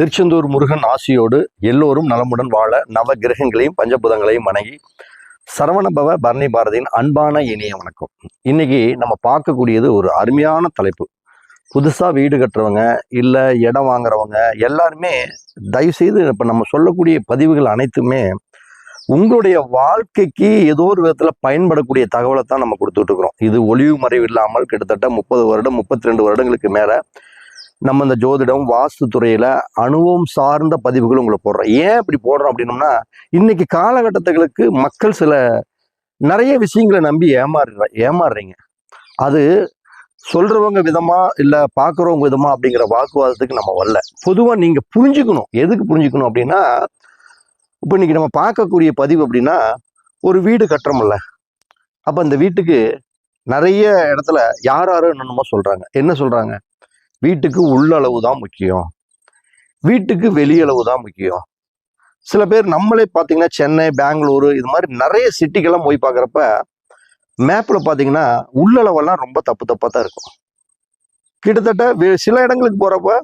திருச்செந்தூர் முருகன் ஆசியோடு எல்லோரும் நலமுடன் வாழ நவ கிரகங்களையும் பஞ்சபூதங்களையும் வணங்கி சரவணபவ பரணி பாரதியின் அன்பான இனிய வணக்கம். இன்னைக்கு நம்ம பார்க்கக்கூடியது ஒரு அருமையான தலைப்பு. புதுசாக வீடு கட்டுறவங்க இல்லை இடம் வாங்குறவங்க எல்லாருமே தயவுசெய்து இப்போ நம்ம சொல்லக்கூடிய பதிவுகள் அனைத்துமே உங்களுடைய வாழ்க்கைக்கு ஏதோ ஒரு விதத்தில் பயன்படக்கூடிய தகவலை தான் நம்ம கொடுத்துட்டு இருக்கிறோம். இது ஒளிவு மறைவு இல்லாமல் கிட்டத்தட்ட 30 வருடம் 32 வருடங்களுக்கு மேலே நம்ம இந்த ஜோதிடம் வாஸ்து துறையில அனுபவம் சார்ந்த பதிவுகள் உங்களை போடுறோம். ஏன் இப்படி போடுறோம் அப்படின்னோம்னா, இன்னைக்கு காலகட்டத்துகளுக்கு மக்கள் நிறைய விஷயங்களை நம்பி ஏமாறுறீங்க. அது சொல்றவங்க விதமா இல்ல பாக்குறவங்க விதமா அப்படிங்கிற வாக்குவாதத்துக்கு நம்ம வரல. பொதுவா நீங்க புரிஞ்சுக்கணும். எதுக்கு புரிஞ்சுக்கணும் அப்படின்னா, இப்ப இன்னைக்கு நம்ம பார்க்கக்கூடிய பதிவு அப்படின்னா, ஒரு வீடு கட்டுறோம்ல, அப்ப அந்த வீட்டுக்கு நிறைய இடத்துல யாரும் என்னென்னமோ சொல்றாங்க. என்ன சொல்றாங்க? வீட்டுக்கு உள்ளளவு தான் முக்கியம், வீட்டுக்கு வெளியளவு தான் முக்கியம். சில பேர் நம்மளே பார்த்தீங்கன்னா சென்னை, பெங்களூரு இது மாதிரி நிறைய சிட்டிக்கெல்லாம் போய் பார்க்குறப்ப மேப்பில் பார்த்தீங்கன்னா உள்ளளவெல்லாம் ரொம்ப தப்பாக தான் இருக்கும். கிட்டத்தட்ட சில இடங்களுக்கு போகிறப்ப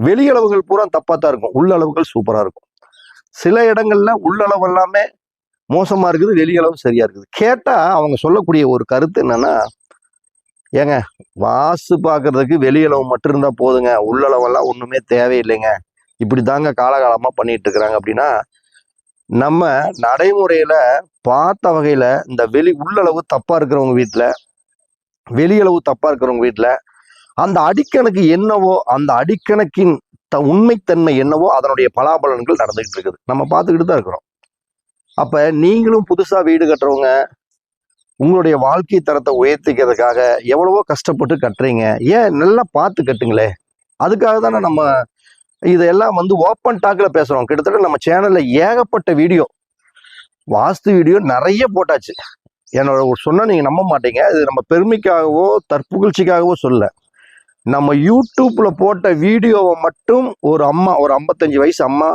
வெளியளவுகள் பூரா தப்பாக தான் இருக்கும், உள்ளளவுகள் சூப்பராக இருக்கும். சில இடங்கள்ல உள்ளளவு எல்லாமே மோசமாக இருக்குது, வெளியளவு சரியா இருக்குது. கேட்டால் அவங்க சொல்லக்கூடிய ஒரு கருத்து என்னன்னா, ஏங்க வாஸ்து பார்க்கறதுக்கு வெளியளவு மட்டும் இருந்தா போதுங்க, உள்ளளவெல்லாம் ஒண்ணுமே தேவையில்லைங்க, இப்படி தாங்க காலகாலமா பண்ணிட்டு இருக்கிறாங்க. அப்படின்னா நம்ம நடைமுறையில பார்த்த வகையில இந்த உள்ளளவு தப்பா இருக்கிறவங்க வீட்டுல, வெளியளவு தப்பா இருக்கிறவங்க வீட்டுல அந்த அடிக்கணக்கு என்னவோ, அந்த அடிக்கணக்கின் உண்மைத்தன்மை என்னவோ அதனுடைய பலாபலன்கள் நடந்துகிட்டு இருக்குது, நம்ம பார்த்துக்கிட்டு தான் இருக்கிறோம். அப்ப நீங்களும் புதுசா வீடு கட்டுறவங்க உங்களுடைய வாழ்க்கை தரத்தை உயர்த்திக்கிறதுக்காக எவ்வளவோ கஷ்டப்பட்டு கட்டுறீங்க. ஏன் நல்லா பார்த்து கட்டுங்களே. அதுக்காக தானே நம்ம இதெல்லாம் ஓப்பன் டாக்ல பேசுறோம். கிட்டத்தட்ட நம்ம சேனல்ல ஏகப்பட்ட வீடியோ, வாஸ்து வீடியோ நிறைய போட்டாச்சு. என்னோட சொன்னா நீங்க நம்ப மாட்டீங்க. இது நம்ம பெருமைக்காகவோ தற்புகழ்ச்சிக்காகவோ சொல்ல. நம்ம யூடியூப்ல போட்ட வீடியோவை மட்டும் ஒரு அம்மா, ஒரு 55 வயசு அம்மா,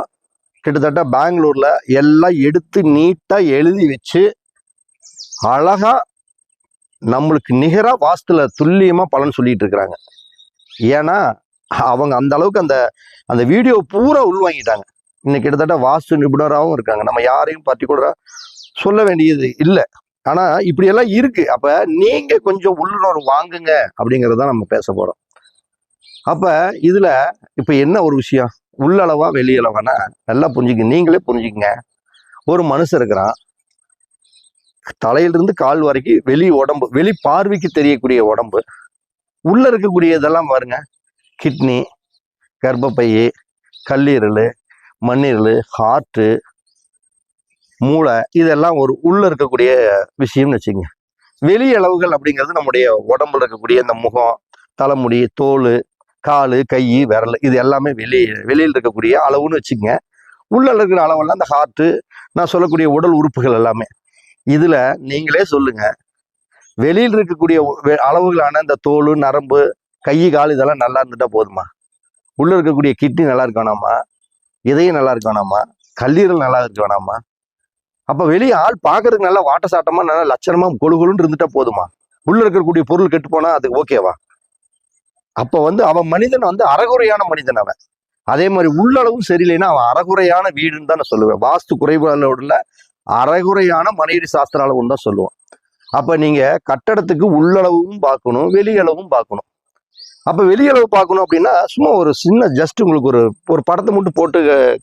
கிட்டத்தட்ட பெங்களூர்ல எல்லாம் எடுத்து நீட்டா எழுதி வச்சு அழகா நம்மளுக்கு நிகரா வாஸ்துல துல்லியமா பலன் சொல்லிட்டு இருக்கிறாங்க. ஏன்னா அவங்க அந்த அளவுக்கு அந்த வீடியோ பூரா உள்வாங்கிட்டாங்க. இன்னைக்கு கிட்டத்தட்ட வாஸ்து நிபுணராகவும் இருக்காங்க. நம்ம யாரையும் பர்டிகுலரா சொல்ல வேண்டியது இல்லை. ஆனா இப்படி எல்லாம் இருக்கு. அப்ப நீங்க கொஞ்சம் உள்ளுணர்வு வாங்குங்க அப்படிங்கறத நம்ம பேச போறோம். அப்ப இதுல இப்ப என்ன ஒரு விஷயம், உள்ளளவா வெளியளவானா நல்லா புரிஞ்சுக்க. நீங்களே புரிஞ்சுக்கங்க. ஒரு மனுஷன் இருக்கிறான், தலையிலிருந்து கால் வரைக்கும் வெளி உடம்பு, வெளி பார்வைக்கு தெரியக்கூடிய உடம்பு, உள்ள இருக்கக்கூடிய இதெல்லாம் பாருங்க, கிட்னி, கர்ப்பப்பை, கல்லீரல், மண்ணீரல், ஹார்ட்டு, மூளை, இதெல்லாம் ஒரு உள்ள இருக்கக்கூடிய விஷயம்னு வச்சுங்க. வெளி அளவுகள் அப்படிங்கிறது நம்முடைய உடம்புல இருக்கக்கூடிய இந்த முகம், தலைமுடி, தோல், காலு, கை, விரல், இது எல்லாமே வெளியில் இருக்கக்கூடிய அளவுன்னு வச்சுக்கங்க. உள்ள இருக்கிற அளவெல்லாம் இந்த ஹார்ட்டு, நான் சொல்லக்கூடிய உடல் உறுப்புகள் எல்லாமே. இதுல நீங்களே சொல்லுங்க, வெளியில் இருக்கக்கூடிய அளவுகளான இந்த தோல், நரம்பு, கை, கால் இதெல்லாம் நல்லா இருந்துட்டா போதுமா? உள்ள இருக்கக்கூடிய கிட்னி நல்லா இருக்க வேணாமா? இதயம் நல்லா இருக்க வேணாமா? கல்லீரல் நல்லா இருக்க வேணாமா? அப்ப வெளியே ஆள் பாக்குறதுக்கு நல்லா வாட்ட சாட்டமா நல்லா லட்சணமா கொழுகொழுன்னு இருந்துட்டா போதுமா? உள்ள இருக்கக்கூடிய பொருள் கெட்டு போனா அது ஓகேவா? அப்ப அவன் மனிதன் அறகுறையான மனிதன் அவன். அதே மாதிரி உள்ளளவும் சரியில்லைன்னா அவன் அறகுறையான வீடுன்னு தான் நான் சொல்லுவேன். வாஸ்து குறைபாடுல அரைகுறையான மனைவி சாஸ்திர அளவுன்னு தான் சொல்லுவோம். அப்ப நீங்க கட்டடத்துக்கு உள்ளளவும் பார்க்கணும், வெளியளவும் பார்க்கணும். அப்ப வெளியளவு பார்க்கணும் அப்படின்னா சும்மா ஒரு சின்ன ஜஸ்ட் உங்களுக்கு ஒரு படத்தை மட்டும் போட்டு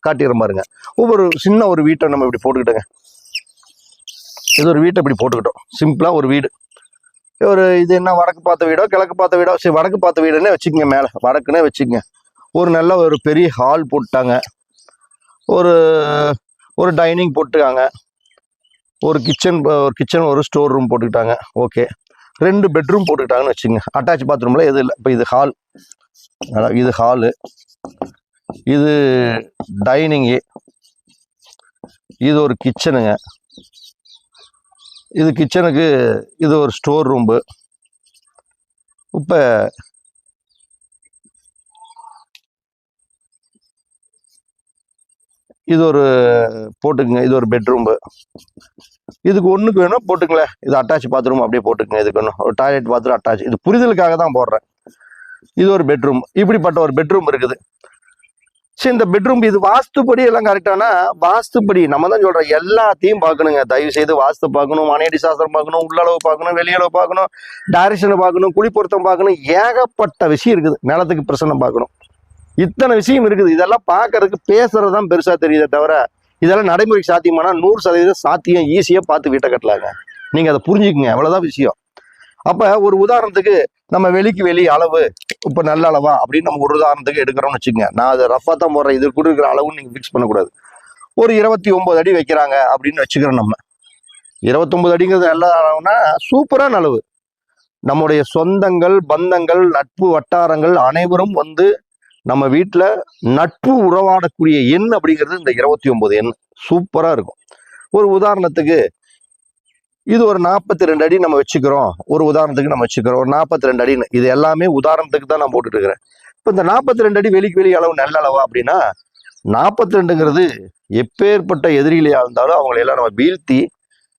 காட்டிடுற பாருங்க. ஒவ்வொரு சின்ன ஒரு வீட்டை நம்ம இப்படி போட்டுக்கிட்டோங்க. இது ஒரு வீட்டை இப்படி போட்டுக்கிட்டோம், சிம்பிளா ஒரு வீடு. இது என்ன வடக்கு பார்த்த வீடோ கிழக்கு பார்த்த வீடோ, சரி வடக்கு பார்த்த வீடுன்னே வச்சுக்கோங்க, மேல வடக்குன்னே வச்சுக்கோங்க. ஒரு நல்ல ஒரு பெரிய ஹால் போட்டாங்க, ஒரு டைனிங் போட்டுக்காங்க, ஒரு கிச்சன் ஒரு ஸ்டோர் ரூம் போட்டுக்கிட்டாங்க. ஓகே, 2 பெட்ரூம் போட்டுக்கிட்டாங்கன்னு வச்சுங்க. அட்டாச் பாத்ரூம்ல எது இல்லை. இப்போ இது ஹால், இது ஹாலு, இது டைனிங்கு, இது ஒரு கிச்சனுங்க, இது கிச்சனுக்கு இது ஒரு ஸ்டோர் ரூம்பு. இப்போ இது ஒரு போட்டுக்குங்க, இது ஒரு பெட்ரூம்பு. இதுக்கு ஒண்ணுக்கு வேணும் போட்டுங்களேன், இது அட்டாச் பாத்ரூம் அப்படியே போட்டுக்குங்க. இதுக்கு ஒன்று ஒரு டாய்லெட் பாத்ரூம் அட்டாச், இது புரிதலுக்காக தான் போடுறேன். இது ஒரு பெட்ரூம், இப்படிப்பட்ட ஒரு பெட்ரூம் இருக்குது. சரி, இந்த பெட்ரூம் இது வாஸ்துப்படி எல்லாம் கரெக்டானா? வாஸ்துப்படி நம்ம தான் சொல்றோம், எல்லாத்தையும் பார்க்கணுங்க. தயவு செய்து வாஸ்து பார்க்கணும், மனையடி சாஸ்திரம் பார்க்கணும், உள்ளளவு பார்க்கணும், வெளியளவு பார்க்கணும், டைரக்ஷனை பார்க்கணும், குழிப்பொருத்தம் பார்க்கணும், ஏகப்பட்ட விஷயம் இருக்குது. நிலத்துக்கு பிரசனம் பார்க்கணும், இத்தனை விஷயம் இருக்குது. இதெல்லாம் பார்க்கறதுக்கு பேசுறது தான் பெருசா தெரியுதே தவிர, இதெல்லாம் நடைமுறைக்கு சாத்தியமானா 100% சாத்தியம். ஈஸியா பார்த்து வீட்டை கட்டலாங்க. நீங்க அதை புரிஞ்சுக்குங்க, அவ்வளவுதான் விஷயம். அப்ப ஒரு உதாரணத்துக்கு நம்ம வெளி அளவு இப்ப நல்ல அளவா அப்படின்னு நம்ம ஒரு உதாரணத்துக்கு எடுக்கிறோம்னு வச்சுக்கோங்க. நான் அதை ரஃபா தான் போடுறேன், இது கூட இருக்கிற அளவுன்னு நீங்க ஃபிக்ஸ் பண்ணக்கூடாது. ஒரு 29 அடி வைக்கிறாங்க அப்படின்னு வச்சுக்கிறோம். நம்ம 29 அடிங்கிறது நல்ல அளவுனா சூப்பரான அளவு. நம்முடைய சொந்தங்கள், பந்தங்கள், நட்பு வட்டாரங்கள் அனைவரும் வந்து நம்ம வீட்டுல நட்பு உறவாடக்கூடிய எண் அப்படிங்கிறது இந்த 29 எண் சூப்பரா இருக்கும். ஒரு உதாரணத்துக்கு இது ஒரு 42 அடி நம்ம வச்சுக்கிறோம். ஒரு உதாரணத்துக்கு நம்ம வச்சுக்கிறோம் ஒரு 42 அடின்னு. இது எல்லாமே உதாரணத்துக்கு தான் நான் போட்டுட்டு இருக்கிறேன். இப்போ இந்த 42 அடி வெளி அளவு நல்ல அளவா அப்படின்னா, 42ங்கிறது எப்பேற்பட்ட எதிரிலையா இருந்தாலும் அவங்களை எல்லாம் நம்ம வீழ்த்தி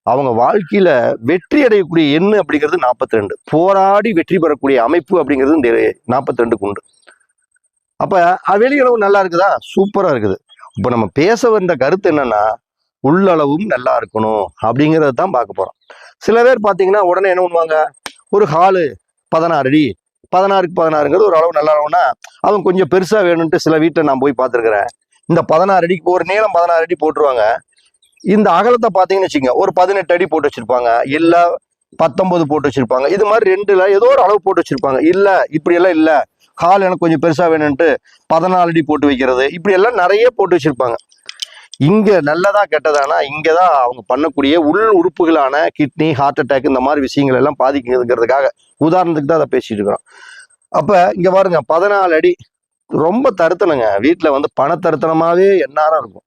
அவங்க வாழ்க்கையில வெற்றி அடையக்கூடிய எண்ணு அப்படிங்கிறது 42. போராடி வெற்றி பெறக்கூடிய அமைப்பு அப்படிங்கிறது இந்த 42க்கு உண்டு. அப்ப வெளியளவு நல்லா இருக்குதா? சூப்பரா இருக்குது. இப்ப நம்ம பேச வந்த கருத்து என்னன்னா, உள்ளளவும் நல்லா இருக்கணும் அப்படிங்கிறத தான் பார்க்க போறோம். சில பேர் பார்த்தீங்கன்னா உடனே என்ன பண்ணுவாங்க, ஒரு ஹாலு 16 அடி, 16க்கு 16ங்கிறது ஒரு அளவு நல்ல அளவுனா அவங்க கொஞ்சம் பெருசா வேணும்ட்டு சில வீட்டை நான் போய் பார்த்துருக்கிறேன். இந்த 16 அடிக்கு ஒரு நீளம் 16 அடி போட்டுருவாங்க. இந்த அகலத்தை பார்த்தீங்கன்னு வச்சுக்கோங்க, ஒரு 18 அடி போட்டு வச்சிருப்பாங்க, இல்ல 19 போட்டு வச்சிருப்பாங்க. இது மாதிரி ரெண்டுல ஏதோ ஒரு அளவு போட்டு வச்சிருப்பாங்க. இல்ல இப்படி எல்லாம் இல்ல, ஹால் எனக்கு கொஞ்சம் பெருசா வேணும்ட்டு 14 அடி போட்டு வைக்கிறது, இப்படி எல்லாம் நிறைய போட்டு வச்சிருப்பாங்க. இங்க நல்லதா கெட்டதானா, இங்கதான் அவங்க பண்ணக்கூடிய உள் உறுப்புகளான கிட்னி, ஹார்ட் அட்டாக் இந்த மாதிரி விஷயங்கள் எல்லாம் பாதிக்குதுங்கிறதுக்காக உதாரணத்துக்கு தான் அதை பேசிட்டு இருக்கிறோம். அப்ப இங்க பாருங்க, 14 அடி ரொம்ப தருத்தனங்க. வீட்டுல வந்து பணத்தருத்தனமாவே எந்நேரம் இருக்கும்.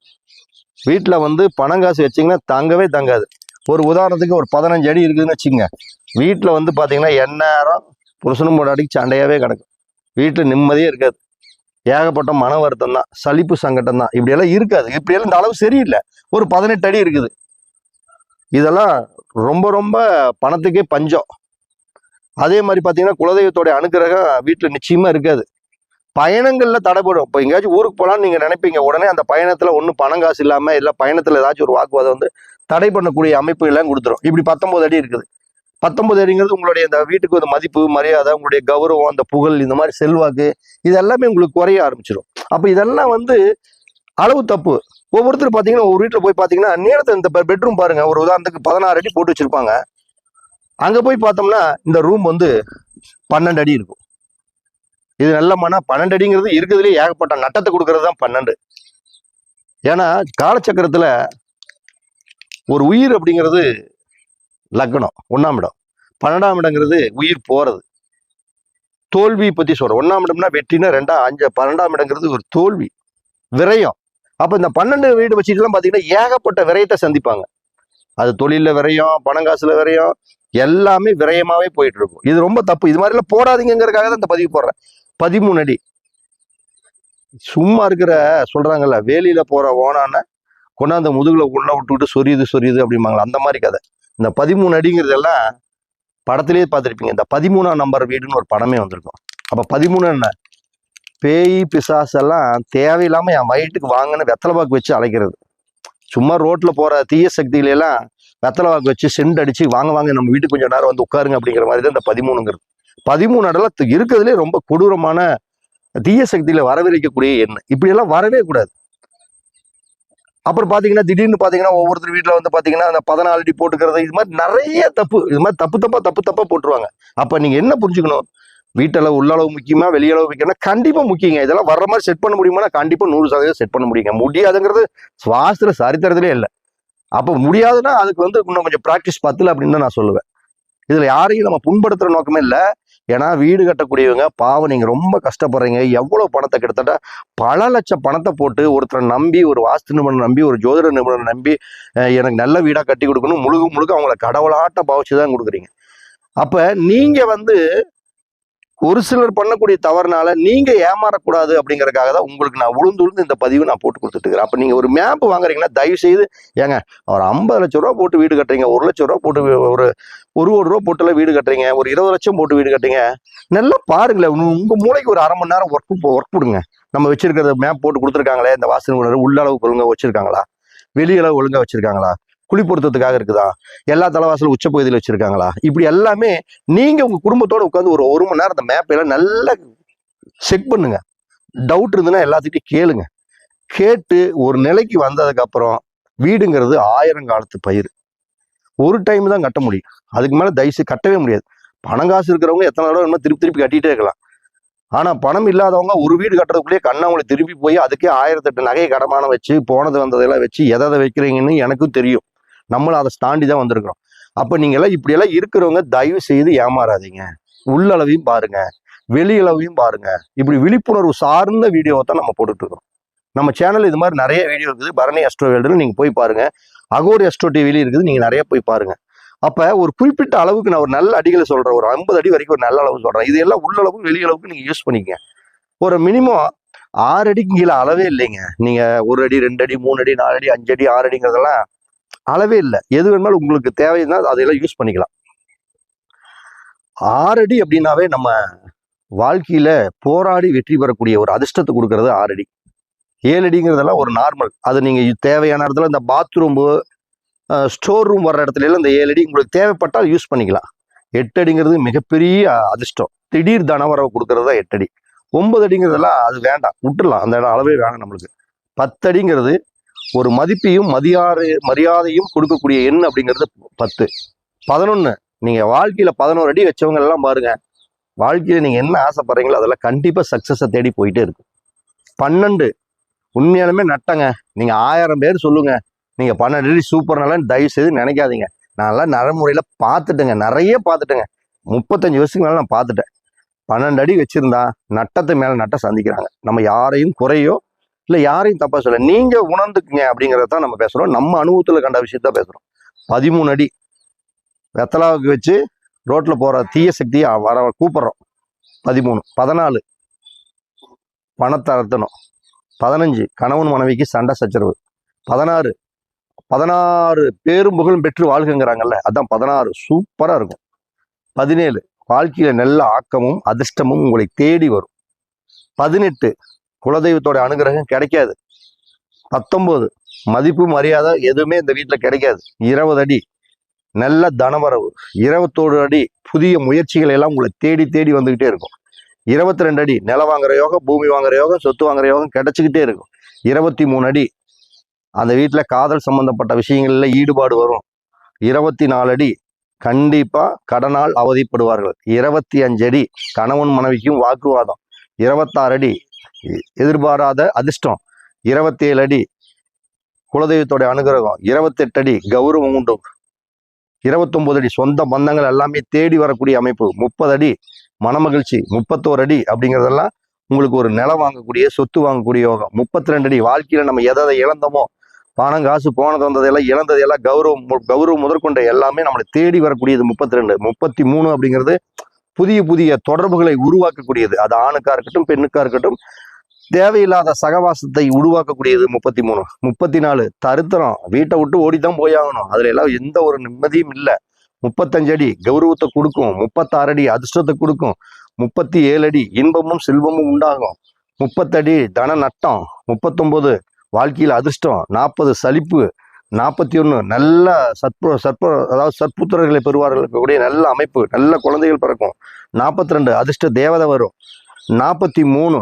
வீட்டுல வந்து பணம் காசு வச்சிங்கன்னா தங்கவே தங்காது. ஒரு உதாரணத்துக்கு ஒரு 15 அடி இருக்குதுன்னு வச்சுங்க, வீட்டுல வந்து பாத்தீங்கன்னா எந்நேரம் புருஷனும் பொண்டாட்டிக்கு சண்டையாவே கிடக்கும். வீட்டுல நிம்மதியே இருக்காது. ஏகப்பட்ட மன வருத்தம் தான், சலிப்பு சங்கடம் தான், இப்படியெல்லாம் இருக்காது. இப்படியெல்லாம் இந்த அளவு சரியில்லை. ஒரு 18 அடி இருக்குது. இதெல்லாம் ரொம்ப ரொம்ப பணத்துக்கே பஞ்சம். அதே மாதிரி பார்த்தீங்கன்னா குலதெய்வத்தோடைய அனுக்கிரகம் வீட்டில் நிச்சயமா இருக்காது. பயணங்கள்ல தடைப்படும். இப்போ எங்கேயாச்சும் ஊருக்கு போகலான்னு நீங்க நினைப்பீங்க, உடனே அந்த பயணத்துல ஒன்றும் பணம் காசு இல்லாம இல்லை பயணத்துல ஏதாச்சும் ஒரு வாக்குவாதம் வந்து தடை பண்ணக்கூடிய அமைப்பு எல்லாம் கொடுத்துரும். இப்படி 19 அடி இருக்குது. 19 அடிங்கிறது உங்களுடைய இந்த வீட்டுக்கு ஒரு மதிப்பு, மரியாதை, உங்களுடைய கௌரவம், அந்த புகழ், இந்த மாதிரி செல்வாக்கு, இது எல்லாமே உங்களுக்கு குறைய ஆரம்பிச்சிடும். அப்ப இதெல்லாம் வந்து அளவு தப்பு. ஒவ்வொருத்தரும் பாத்தீங்கன்னா ஒரு வீட்டுல போய் பாத்தீங்கன்னா நீளத்தை இந்த பெட்ரூம் பாருங்க, ஒரு உதாரணத்துக்கு 16 அடி போட்டு வச்சிருப்பாங்க. அங்க போய் பார்த்தோம்னா இந்த ரூம் வந்து 12 அடி இருக்கும். இது நல்ல மன 12 அடிங்கிறது இருக்கிறதுலேயே ஏகப்பட்ட நட்டத்தை கொடுக்கறது தான் 12. ஏன்னா காலச்சக்கரத்துல ஒரு உயிர் அப்படிங்கிறது லக்னம் 1ஆம் இடம், 12ஆம் இடங்கிறது உயிர் போறது. தோல்வி பத்தி சொல்றேன். 1ஆம் இடம்னா வெற்றினா 12ஆம் இடங்கிறது ஒரு தோல்வி, விரயம். அப்ப இந்த 12 வீடு வச்சுட்டுலாம் பாத்தீங்கன்னா ஏகப்பட்ட விரயத்தை சந்திப்பாங்க. அது தொழில விரயம், பணங்காசுல விரயம், எல்லாமே விரயமாவே போயிட்டு இருக்கும். இது ரொம்ப தப்பு. இது மாதிரி எல்லாம் போடாதீங்கிறதுக்காக தான் இந்த பதிவு போடுறேன். 13 அடி சும்மா இருக்கிற சொல்றாங்கல்ல, வேலியில போற ஓனான கொண்டாந்து முதுகுல உள்ள விட்டுவிட்டு சொரியுது அப்படிம்பாங்களா, அந்த மாதிரி கதை. இந்த 13 அடிங்கிறதெல்லாம் படத்திலேயே பார்த்துருப்பீங்க. இந்த 13ஆம் நம்பர் வீடுன்னு ஒரு படமே வந்திருக்கும். அப்ப 13 என்ன, பேய் பிசாசெல்லாம் தேவையில்லாம என் வயிற்றுக்கு வாங்கன்னு வெத்தலை பாக்கு வச்சு அழைக்கிறது. சும்மா ரோட்ல போற தீய சக்திகள எல்லாம் வெத்தலை வாக்கு வச்சு சென்ட் அடிச்சு வாங்க நம்ம வீட்டுக்கு கொஞ்சம் நேரம் வந்து உட்காருங்க அப்படிங்கிற மாதிரி தான் இந்த 13ங்கிறது. 13 அடல இருக்கிறதுலே ரொம்ப கொடூரமான தீய சக்தியில வரவிருக்கக்கூடிய எண்ணம். இப்படி எல்லாம் வரவே கூடாது. அப்புறம் பாத்தீங்கன்னா திடீர்னு பாத்தீங்கன்னா ஒவ்வொருத்தர் வீட்டுல வந்து பாத்தீங்கன்னா அந்த 14 அடி போட்டுக்கிறது, இது மாதிரி நிறைய தப்பு. இது மாதிரி தப்பு போட்டுருவாங்க. அப்ப நீங்க என்ன புரிஞ்சுக்கணும், வீட்டளவு உள்ளளவு முக்கியமா வெளியளவு முக்கியம்னா கண்டிப்பா முக்கியங்க. இதெல்லாம் வர்ற மாதிரி செட் பண்ண முடியுமா? கண்டிப்பா 100% செட் பண்ண முடியுங்க. முடியாதுங்கிறது சுவாஸ்திர சரித்திரத்திலே இல்லை. அப்ப முடியாதுன்னா அதுக்கு வந்து இன்னும் கொஞ்சம் பிராக்டிஸ் பத்தல அப்படின்னு தான் நான் சொல்லுவேன். இதுல யாரையும் நம்ம புண்படுத்துற நோக்கமே இல்லை. ஏன்னா வீடு கட்டக்கூடியவங்க பாவம், நீங்க ரொம்ப கஷ்டப்படுறீங்க. எவ்வளவு பணத்தை, கிட்டத்தட்ட பல லட்சம் பணத்தை போட்டு ஒருத்தரை நம்பி, ஒரு வாஸ்து நிபுணர் நம்பி, ஒரு ஜோதிட நிபுணர் நம்பி எனக்கு நல்ல வீடா கட்டி கொடுக்கணும், முழுக்க அவங்கள கடவுளாட்ட பாவிச்சுதான் கொடுக்குறீங்க. அப்ப நீங்க வந்து ஒரு சிலர் பண்ணக்கூடிய தவறுனால நீங்க ஏமாறக்கூடாது அப்படிங்கறதுக்காக தான் உங்களுக்கு நான் உளுந்து இந்த பதிவு நான் போட்டு கொடுத்துட்டு இருக்கிறேன். அப்ப நீங்க ஒரு மேப் வாங்குறீங்கன்னா தயவு செய்து ஏங்க ஒரு 50 லட்சம் ரூபா போட்டு வீடு கட்டுறீங்க, 1 லட்சம் ரூபா போட்டு ஒரு 1 கோடி ரூபா போட்டுல வீடு கட்டுறீங்க, ஒரு 20 லட்சம் போட்டு வீடு கட்டுறீங்க, நல்லா பாருங்களேன். உங்க மூளைக்கு ஒரு அரை மணி நேரம் ஒர்க் கொடுங்க. நம்ம வச்சிருக்கிறத மேப் போட்டு கொடுத்துருக்காங்களே, இந்த வாசல் உள்ள அளவுக்கு ஒழுங்கா வச்சிருக்காங்களா, வெளியளவு ஒழுங்கா வச்சிருக்காங்களா, குழி பொருத்தத்துக்காக இருக்குதா, எல்லா தலைவாசலும் உச்ச பகுதியில் வச்சிருக்காங்களா, இப்படி எல்லாமே நீங்க உங்க குடும்பத்தோட உட்காந்து ஒரு மணி நேரம் அந்த மேப் எல்லாம் நல்லா செக் பண்ணுங்க. டவுட் இருந்ததுன்னா எல்லாத்துக்கிட்டையும் கேளுங்க. கேட்டு ஒரு நிலைக்கு வந்ததுக்கு அப்புறம் வீடுங்கிறது 1000 காலத்து பயிர். ஒரு டைம் தான் கட்ட முடியும், அதுக்கு மேல தயவுசெய்து கட்டவே முடியாது. பணம் காசு இருக்கிறவங்க எத்தனை தடவை திருப்பி கட்டிட்டே இருக்கலாம். ஆனா பணம் இல்லாதவங்க ஒரு வீடு கட்டுறதுக்குள்ளேயே கண்ணாமூலை திருப்பி போய் அதுக்கே 1008 நகையை கடமான வச்சு போனது வந்ததெல்லாம் வச்சு எதை வைக்கிறீங்கன்னு எனக்கும் தெரியும். நம்மளும் அதை தாண்டி தான் வந்திருக்கிறோம். அப்ப நீங்க எல்லாம் இப்படி எல்லாம் இருக்கிறவங்க தயவு செய்து ஏமாறாதீங்க. உள்ளளவையும் பாருங்க, வெளியளவையும் பாருங்க. இப்படி விழிப்புணர்வு சார்ந்த வீடியோவை தான் நம்ம போட்டுட்டு இருக்கோம். நம்ம சேனல் இது மாதிரி நிறைய வீடியோ இருக்குது. பரணி அஸ்ட்ரோ வேல்டுன்னு நீங்க போய் பாருங்க. அகோரி அஸ்ட்ரோ டிவிலையும் இருக்குது, நீங்க நிறைய போய் பாருங்க. அப்ப ஒரு குறிப்பிட்ட அளவுக்கு நான் ஒரு நல்ல அடிகளை சொல்றேன், ஒரு 50 அடி வரைக்கும் ஒரு நல்ல அளவு சொல்றேன். இது எல்லாம் உள்ளளவு வெளியளவுக்கு நீங்க யூஸ் பண்ணிக்கங்க. ஒரு மினிமம் 6 அடிக்கு கீழே அளவே இல்லைங்க. நீங்க 1 அடி 2 அடி 3 அடி 4 அடி 5 அடி 6 அடிங்கிறதெல்லாம் அளவே இல்லை. எது வேணாலும் உங்களுக்கு தேவைன்னா அதையெல்லாம் யூஸ் பண்ணிக்கலாம். 6 அடி அப்படின்னாவே நம்ம வாழ்க்கையில போராடி வெற்றி பெறக்கூடிய ஒரு அதிர்ஷ்டத்தை கொடுக்கறது 6 அடி. 7 அடிங்கிறதெல்லாம் ஒரு நார்மல். அது நீங்க தேவையான இடத்துல இந்த பாத்ரூம் ஸ்டோர் ரூம் வர்ற இடத்துல எல்லாம் இந்த 7 அடி உங்களுக்கு தேவைப்பட்டால் யூஸ் பண்ணிக்கலாம். 8 அடிங்கிறது மிகப்பெரிய அதிர்ஷ்டம், திடீர் தனவரவு கொடுக்கறது தான் 8 அடி. 9 அடிங்கிறதெல்லாம் அது வேண்டாம், விட்டுடலாம், அந்த இடம் அளவே வேணாம் நம்மளுக்கு. 10 அடிங்கிறது ஒரு மதிப்பையும் மரியாதையும் கொடுக்கக்கூடிய எண் அப்படிங்கிறது 10. 11 நீங்க வாழ்க்கையில 11 அடி வச்சவங்க எல்லாம் பாருங்க, வாழ்க்கையில நீங்க என்ன ஆசைப்படுறீங்களோ அதெல்லாம் கண்டிப்பா சக்சஸை தேடி போயிட்டே இருக்கும். 12 உண்மையாலுமே நட்டங்க. நீங்க 1000 பேர் சொல்லுங்க நீங்க 12 அடி சூப்பர் நலன்னு தயவு செய்து நினைக்காதீங்க. நான்லாம் நடைமுறையில பார்த்துட்டேங்க, நிறைய பார்த்துட்டேங்க. 35 வருஷத்துக்கு மேல நான் பார்த்துட்டேன். 12 அடி வச்சிருந்தா நட்டத்தை மேல நட்ட சந்திக்கிறாங்க. நம்ம யாரையும் குறையோ இல்ல யாரையும் தப்பா சொல்ல, நீங்க உணர்ந்துக்குங்க அப்படிங்கறதான் நம்ம பேசுறோம். நம்ம அனுபவத்துல கண்ட விஷயத்த பேசுறோம். 13 அடி வெத்தலாவுக்கு வச்சு ரோட்ல போற தீய சக்தியை வர கூப்பிடுறோம். 13. 14 பணத்தை அறுத்தணும். 15 கணவன் மனைவிக்கு சண்டை சச்சரவு. 16 பேரும் புகழும் பெற்று வாழ்கிறாங்கல்ல, அதான் 16 சூப்பரா இருக்கும். 17 வாழ்க்கையில நல்ல ஆக்கமும் அதிர்ஷ்டமும் உங்களை தேடி வரும். 18 குலதெய்வத்தோட அனுகிரகம் கிடைக்காது. 19 மதிப்பு மரியாதை எதுவுமே இந்த வீட்டுல கிடைக்காது. 20 அடி நல்ல தனவரவு. 21 அடி புதிய முயற்சிகள் எல்லாம் உங்களை தேடி தேடி வந்துகிட்டே இருக்கும். 22 அடி நிலம் வாங்குற யோகம், பூமி வாங்குற யோகம், சொத்து வாங்குற யோகம் கிடைச்சிக்கிட்டே இருக்கும். 23 அடி அந்த வீட்டுல காதல் சம்பந்தப்பட்ட விஷயங்கள்ல ஈடுபாடு வரும். 24 அடி கண்டிப்பா கடனால் அவதிப்படுவார்கள். 25 அடி கணவன் மனைவிக்கும் வாக்குவாதம். 26 அடி எதிர்பாராத அதிர்ஷ்டம். 27 அடி குலதெய்வத்தோட அனுகிரகம். 28 அடி கௌரவம் உண்டு. 29 அடி சொந்த பந்தங்கள் எல்லாமே தேடி வரக்கூடிய அமைப்பு. 30 அடி மனமகிழ்ச்சி. 31 அடி அப்படிங்கிறதெல்லாம் உங்களுக்கு ஒரு நிலம் வாங்கக்கூடிய சொத்து வாங்கக்கூடிய யோகம். 32 அடி வாழ்க்கையில நம்ம எதை இழந்தோமோ, பணம் காசு போனது வந்ததெல்லாம் இழந்ததெல்லாம் கௌரவம் முதற்கொண்ட எல்லாமே நம்மளை தேடி வரக்கூடியது 32. 33 அப்படிங்கிறது புதிய புதிய தொடர்புகளை உருவாக்கக்கூடியது. அது ஆணுக்கா இருக்கட்டும் பெண்ணுக்கா இருக்கட்டும், தேவையில்லாத சகவாசத்தை உருவாக்கக்கூடியது 33. 34 தருத்திரம், வீட்டை விட்டு ஓடித்தான் போயாகணும், அதுல எல்லாம் எந்த ஒரு நிம்மதியும் இல்லை. 35 அடி கௌரவத்தை கொடுக்கும். 36 அடி அதிர்ஷ்டத்தை கொடுக்கும். 37 அடி இன்பமும் செல்வமும் உண்டாகும். 30 அடி தன நட்டம். 39 வாழ்க்கையில் அதிர்ஷ்டம். 40 சலிப்பு. 41 நல்ல அதாவது சற்புத்திரர்களை பெறுவார்கள் கூடிய நல்ல அமைப்பு, நல்ல குழந்தைகள் பிறக்கும். 42 அதிர்ஷ்ட தேவதை வரும். 43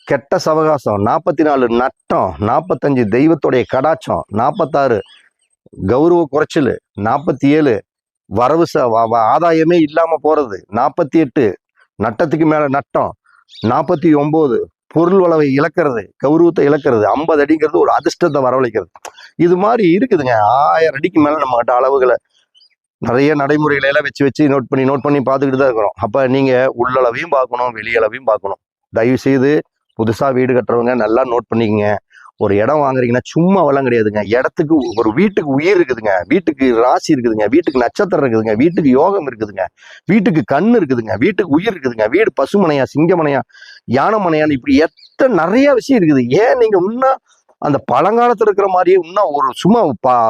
கெட்ட சவகாசம். 44 நட்டம். 45 தெய்வத்துடைய கடாட்சம். 46 கௌரவ குறைச்சல். 47 வரவு ஆதாயமே இல்லாம போறது. 48 நட்டத்துக்கு மேல நட்டம். 49 பொருள் வளவை இழக்கிறது, கௌரவத்தை இழக்கிறது. 50 அடிங்கிறது ஒரு அதிர்ஷ்டத்தை வரவழைக்கிறது. இது மாதிரி இருக்குதுங்க. 1000 அடிக்கு மேல நம்ம கிட்ட அளவுகளை நிறைய நடைமுறைகளை எல்லாம் வச்சு நோட் பண்ணி பார்த்துக்கிட்டு தான் இருக்கிறோம். அப்ப நீங்க உள்ளளவையும் பார்க்கணும், வெளியளவையும் பார்க்கணும். தயவு செய்து புதுசா வீடு கட்டுறவங்க நல்லா நோட் பண்ணிக்கங்க. ஒரு இடம் வாங்குறீங்கன்னா சும்மா வளம் கிடையாதுங்க. இடத்துக்கு ஒரு வீட்டுக்கு உயிர் இருக்குதுங்க, வீட்டுக்கு ராசி இருக்குதுங்க, வீட்டுக்கு நட்சத்திரம் இருக்குதுங்க, வீட்டுக்கு யோகம் இருக்குதுங்க, வீட்டுக்கு கண் இருக்குதுங்க, வீட்டுக்கு உயிர் இருக்குதுங்க. வீடு பசுமனையா, சிங்கமனையா, யானைமனையான்னு இப்படி நிறைய விஷயம் இருக்குது. ஏன் நீங்க இன்னும் அந்த பழங்காலத்துல இருக்கிற மாதிரியே இன்னும் ஒரு சும்மா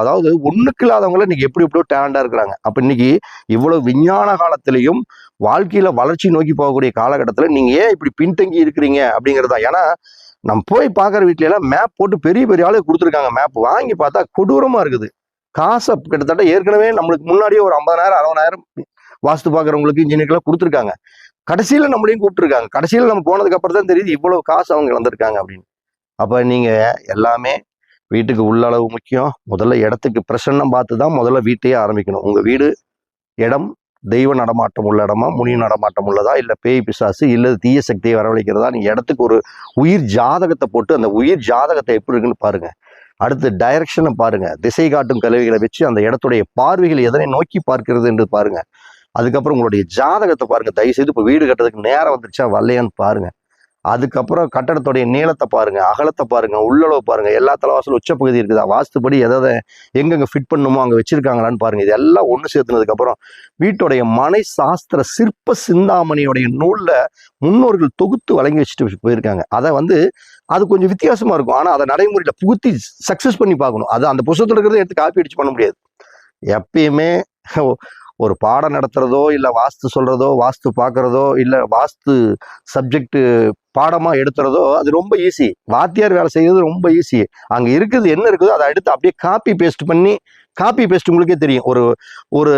அதாவது ஒண்ணுக்கு இல்லாதவங்கள இன்னைக்கு எப்படி எப்படியோ டேலண்டா இருக்கிறாங்க. அப்ப இன்னைக்கு இவ்வளவு விஞ்ஞான காலத்திலையும் வாழ்க்கையில வளர்ச்சி நோக்கி போகக்கூடிய காலகட்டத்துல நீங்க ஏன் இப்படி பின்தங்கி இருக்கிறீங்க அப்படிங்கிறதா. ஏன்னா நம்ம போய் பார்க்குற வீட்ல எல்லாம் மேப் போட்டு பெரிய பெரிய ஆளு கொடுத்துருக்காங்க. மேப் வாங்கி பார்த்தா கொடூரமா இருக்குது. காசை கிட்டத்தட்ட ஏற்கனவே நம்மளுக்கு முன்னாடியே ஒரு 50,000 60,000 வாஸ்து பார்க்குறவங்களுக்கு இன்ஜினியர்லாம் கொடுத்துருக்காங்க. கடைசியில நம்மளையும் கூப்பிட்டுருக்காங்க. கடைசியில நம்ம போனதுக்கு அப்புறம் தான் தெரியுது இவ்வளவு காசு அவங்க இழந்திருக்காங்க அப்படின்னு. அப்ப நீங்க எல்லாமே வீட்டுக்கு உள்ள அளவு முக்கியம். முதல்ல இடத்துக்கு பிரசன்னம் பார்த்து தான் முதல்ல வீட்டையே ஆரம்பிக்கணும். உங்க வீடு இடம் தெய்வ நடமாட்டம் உள்ள இடமா, முனி நடமாட்டம் உள்ளதா, இல்ல பேய் பிசாசு இல்ல தீய சக்தியை வரவழைக்கிறதா, நீங்க இடத்துக்கு ஒரு உயிர் ஜாதகத்தை போட்டு அந்த உயிர் ஜாதகத்தை எப்படி இருக்குன்னு பாருங்க. அடுத்து டைரக்ஷனை பாருங்க. திசை காட்டும் கருவிகளை வச்சு அந்த இடத்துடைய பார்வைகள் எதனை நோக்கி பார்க்கிறது என்று பாருங்க. அதுக்கப்புறம் உங்களுடைய ஜாதகத்தை பாருங்க. தயவு செய்து இப்போ வீடு கட்டுறதுக்கு நேரம் வந்துருச்சா வரலையான்னு பாருங்க. அதுக்கப்புறம் கட்டடத்துடைய நீளத்தை பாருங்க, அகலத்தை பாருங்க, உள்ளளவு பாருங்க, எல்லா தலைவாசலும் உச்சப்பகுதி இருக்குதா, வாஸ்துப்படி எதாவது எங்கெங்க ஃபிட் பண்ணுமோ அங்க வச்சிருக்காங்களான்னு பாருங்க. இதெல்லாம் ஒண்ணு சேர்த்துனதுக்கு அப்புறம் வீட்டுடைய மனை சாஸ்திர சிற்ப சிந்தாமணியோடைய நூல்ல முன்னோர்கள் தொகுத்து வழங்கி வச்சுட்டு போயிருக்காங்க. அதை அது கொஞ்சம் வித்தியாசமா இருக்கும். ஆனா அதை நடைமுறையில புகுத்தி சக்சஸ் பண்ணி பார்க்கணும். அது அந்த புத்தகத்துல இருக்கிறத எடுத்து காப்பி அடிச்சு பண்ண முடியாது. எப்பயுமே ஒரு பாடம் நடத்துறதோ இல்ல வாஸ்து சொல்றதோ, வாஸ்து பார்க்கறதோ, இல்ல வாஸ்து சப்ஜெக்ட் பாடமா எடுத்துறதோ அது ரொம்ப ஈஸி. வாத்தியார் வேலை செய்யறது ரொம்ப ஈஸி. அங்க இருக்குது என்ன இருக்குதோ அதை எடுத்து அப்படியே காப்பி பேஸ்ட் பண்ணி, காப்பி பேஸ்ட் உங்களுக்கே தெரியும். ஒரு ஒரு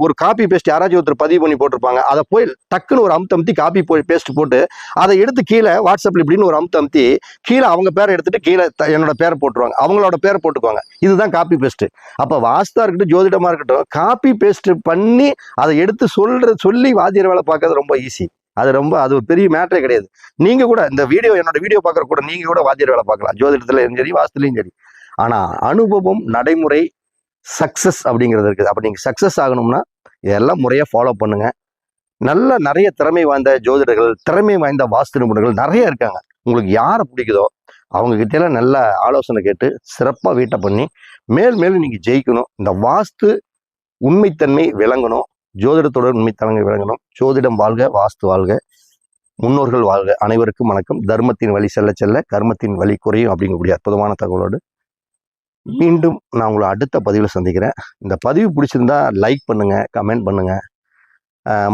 ஒரு காப்பி பேஸ்ட் யாராச்சும் ஒருத்தர் பதிவு பண்ணி போட்டிருப்பாங்க. அதை போய் டக்குன்னு ஒரு அமுத்தி காப்பி பேஸ்ட் போட்டு அதை எடுத்து கீழே வாட்ஸ்அப்ல இப்படின்னு ஒரு அமுத்தி கீழே அவங்க பேரை எடுத்துட்டு கீழே என்னோட பேரை போட்டுருவாங்க, அவங்களோட பேரை போட்டுக்குவாங்க. இதுதான் காப்பி பேஸ்ட். அப்ப வாஸ்தா இருக்கட்டும் ஜோதிடமா இருக்கட்டும், காப்பி பேஸ்ட் பண்ணி அதை எடுத்து சொல்லி வாத்தியார் வேலை பார்க்கறது ரொம்ப ஈஸி. அது ஒரு பெரிய மேட்டரே கிடையாது. நீங்க கூட இந்த என்னோட வீடியோ பார்க்கற கூட நீங்க கூட வாத்தியார் வேலை பார்க்கலாம், ஜோதிடத்துலயும் சரி வாஸ்துலையும் சரி. ஆனா அனுபவம் நடைமுறை சக்சஸ் அப்படிங்கிறது இருக்குது. அப்ப நீங்க சக்சஸ் ஆகணும்னா இதெல்லாம் முறையா ஃபாலோ பண்ணுங்க. நிறைய திறமை வாய்ந்த ஜோதிடர்கள், திறமை வாய்ந்த வாஸ்து நிபுணர்கள் நிறைய இருக்காங்க. உங்களுக்கு யாரை பிடிக்குதோ அவங்க கிட்ட எல்லாம் நல்ல ஆலோசனை கேட்டு சிறப்பா வீட்டை பண்ணி மேலும் நீங்க ஜெயிக்கணும். இந்த வாஸ்து உண்மைத்தன்மை விளங்கணும், ஜோதிடத்தோட உண்மைத்தன்மை விளங்கணும். ஜோதிடம் வாழ்க, வாஸ்து வாழ்க, முன்னோர்கள் வாழ்க. அனைவருக்கும் வணக்கம். தர்மத்தின் வழி செல்ல செல்ல கர்மத்தின் வழி குறையும் அப்படிங்கக்கூடிய அற்புதமான தகவலோடு மீண்டும் நான் உங்களை அடுத்த பதிவில் சந்திக்கிறேன். இந்த பதிவு பிடிச்சிருந்தா லைக் பண்ணுங்க, கமெண்ட் பண்ணுங்க,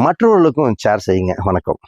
மற்றவர்களுக்கும் ஷேர் செய்யுங்க. வணக்கம்.